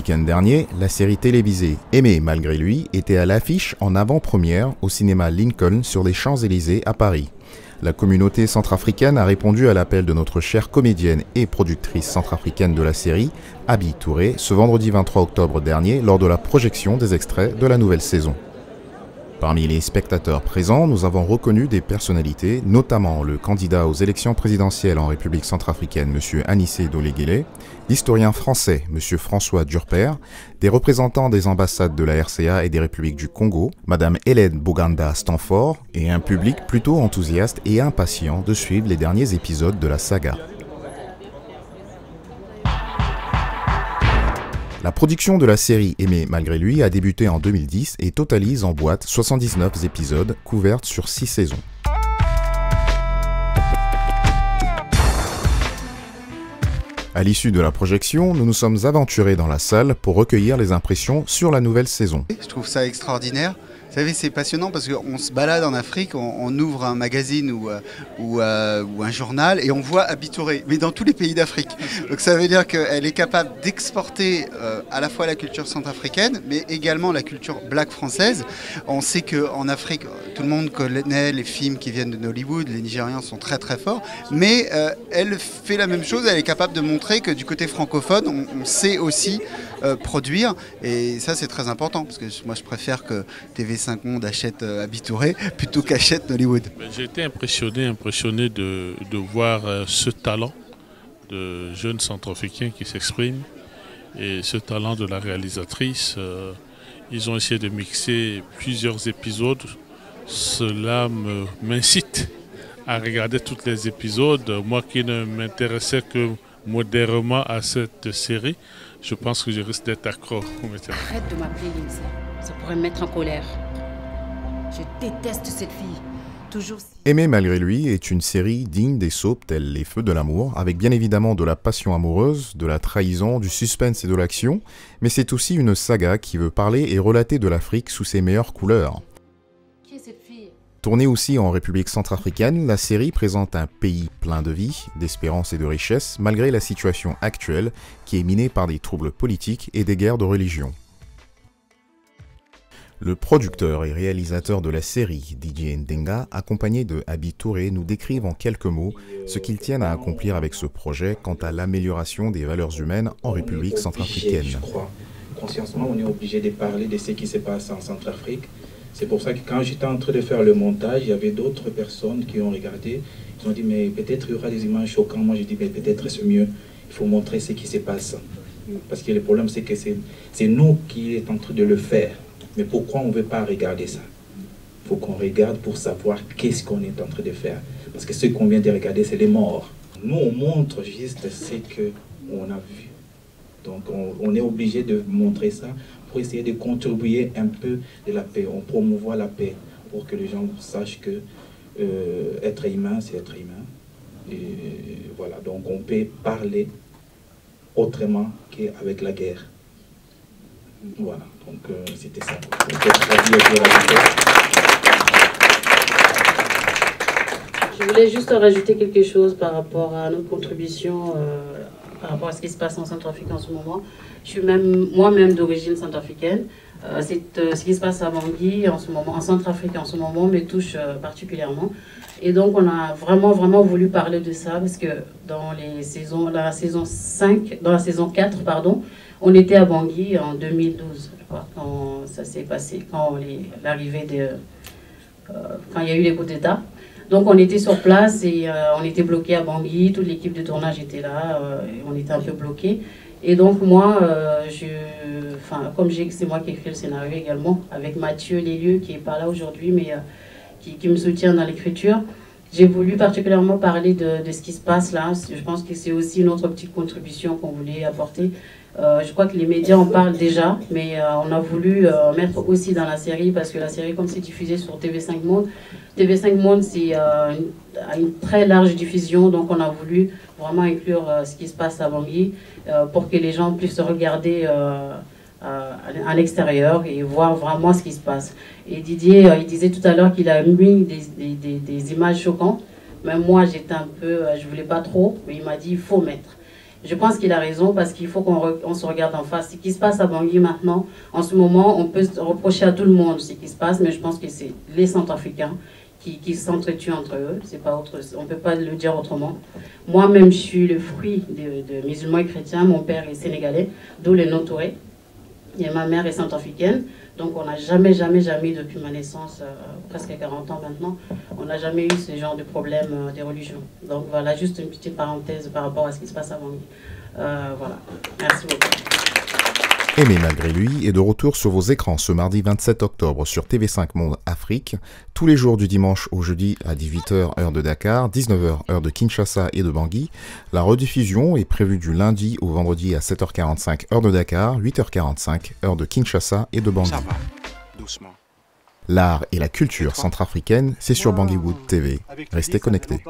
week-end dernier, la série télévisée Aimer malgré lui était à l'affiche en avant-première au cinéma Lincoln sur les Champs-Élysées à Paris. La communauté centrafricaine a répondu à l'appel de notre chère comédienne et productrice centrafricaine de la série, Abi Touré, ce vendredi 23 octobre dernier lors de la projection des extraits de la nouvelle saison. Parmi les spectateurs présents, nous avons reconnu des personnalités, notamment le candidat aux élections présidentielles en République centrafricaine, M. Anissé Doléguélé, l'historien français, M. François Durper, des représentants des ambassades de la RCA et des républiques du Congo, Mme Hélène Boganda Stanford, et un public plutôt enthousiaste et impatient de suivre les derniers épisodes de la saga. La production de la série Aimer malgré lui a débuté en 2010 et totalise en boîte 79 épisodes couverts sur 6 saisons. À l'issue de la projection, nous nous sommes aventurés dans la salle pour recueillir les impressions sur la nouvelle saison. Je trouve ça extraordinaire. Vous savez, c'est passionnant parce qu'on se balade en Afrique, on ouvre un magazine ou un journal et on voit Abi Touré, mais dans tous les pays d'Afrique. Donc ça veut dire qu'elle est capable d'exporter à la fois la culture centrafricaine, mais également la culture black française. On sait qu'en Afrique, tout le monde connaît les films qui viennent de Hollywood, les Nigérians sont très très forts, mais elle fait la même chose, elle est capable de montrer que du côté francophone, on sait aussi produire, et ça c'est très important, parce que moi je préfère que TV5 Monde achète Abi Touré plutôt qu'achète Hollywood. J'ai été impressionné de voir ce talent de jeunes centrafricains qui s'expriment, et ce talent de la réalisatrice. Ils ont essayé de mixer plusieurs épisodes. Cela m'incite à regarder tous les épisodes. Moi qui ne m'intéressais que modérément à cette série, je pense que je risque d'être accro. Arrête de m'appeler Lindsay, ça pourrait me mettre en colère. Je déteste cette fille. Toujours... Aimer malgré lui est une série digne des soaps telles Les Feux de l'amour, avec bien évidemment de la passion amoureuse, de la trahison, du suspense et de l'action, mais c'est aussi une saga qui veut parler et relater de l'Afrique sous ses meilleures couleurs. Qui est cette fille ? Tournée aussi en République centrafricaine, la série présente un pays plein de vie, d'espérance et de richesse, malgré la situation actuelle qui est minée par des troubles politiques et des guerres de religion. Le producteur et réalisateur de la série, Didier Ndenga, accompagné de Abi Touré, nous décrivent en quelques mots ce qu'ils tiennent à accomplir avec ce projet quant à l'amélioration des valeurs humaines en République centrafricaine. Je crois, consciemment, on est obligé de parler de ce qui se passe en Centrafrique. C'est pour ça que quand j'étais en train de faire le montage, il y avait d'autres personnes qui ont regardé. Ils ont dit, mais peut-être il y aura des images choquantes. Moi, j'ai dit, mais peut-être c'est mieux. Il faut montrer ce qui se passe. Parce que le problème, c'est que c'est nous qui sommes en train de le faire. Mais pourquoi on ne veut pas regarder ça? Il faut qu'on regarde pour savoir qu'est-ce qu'on est en train de faire. Parce que ce qu'on vient de regarder, c'est les morts. Nous, on montre juste ce qu'on a vu. Donc, on est obligé de montrer ça pour essayer de contribuer un peu de la paix. On promouvoit la paix pour que les gens sachent que être humain, c'est être humain. Et voilà, donc on peut parler autrement qu'avec la guerre. Voilà, donc c'était ça. Je voulais juste rajouter quelque chose par rapport à notre contribution, par rapport à ce qui se passe en Centrafrique en ce moment. Je suis moi-même d'origine centrafricaine. Ce qui se passe à Bangui en ce moment, en Centrafrique en ce moment, me touche particulièrement. Et donc on a vraiment voulu parler de ça parce que dans la saison 4, pardon, on était à Bangui en 2012, je crois, quand ça s'est passé, quand l'arrivée quand il y a eu les coups d'État. Donc on était sur place et on était bloqué à Bangui, toute l'équipe de tournage était là, et on était un peu bloqué. Et donc moi, comme c'est moi qui ai écrit le scénario également, avec Mathieu Lélieu qui n'est pas là aujourd'hui, mais qui me soutient dans l'écriture, j'ai voulu particulièrement parler de ce qui se passe là. Je pense que c'est aussi une autre petite contribution qu'on voulait apporter. Je crois que les médias en parlent déjà, mais on a voulu mettre aussi dans la série, parce que la série, comme c'est diffusé sur TV5 Monde, TV5 Monde, c'est a une très large diffusion, donc on a voulu vraiment inclure ce qui se passe à Bangui pour que les gens puissent regarder à l'extérieur et voir vraiment ce qui se passe. Et Didier, il disait tout à l'heure qu'il a mis des images choquantes. Même moi, j'étais un peu, je voulais pas trop, mais il m'a dit il faut mettre. Je pense qu'il a raison parce qu'il faut qu'on se regarde en face. Ce qui se passe à Bangui maintenant, en ce moment, on peut reprocher à tout le monde ce qui se passe, mais je pense que c'est les Centrafricains qui s'entretuent entre eux. C'est pas autre, on ne peut pas le dire autrement. Moi-même, je suis le fruit de musulmans et chrétiens. Mon père est sénégalais, d'où le nom Touré. Et ma mère est centrafricaine. Donc on n'a jamais, depuis ma naissance, presque 40 ans maintenant, on n'a jamais eu ce genre de problème des religions. Donc voilà, juste une petite parenthèse par rapport à ce qui se passe à Bangui. Voilà, merci beaucoup. Aimé malgré lui est de retour sur vos écrans ce mardi 27 octobre sur TV5 Monde Afrique, tous les jours du dimanche au jeudi à 18h heure de Dakar, 19h heure de Kinshasa et de Bangui. La rediffusion est prévue du lundi au vendredi à 7h45 heure de Dakar, 8h45 heure de Kinshasa et de Bangui. Ça va, doucement. L'art et la culture centrafricaine, c'est sur Bangui Wood TV. Restez connectés.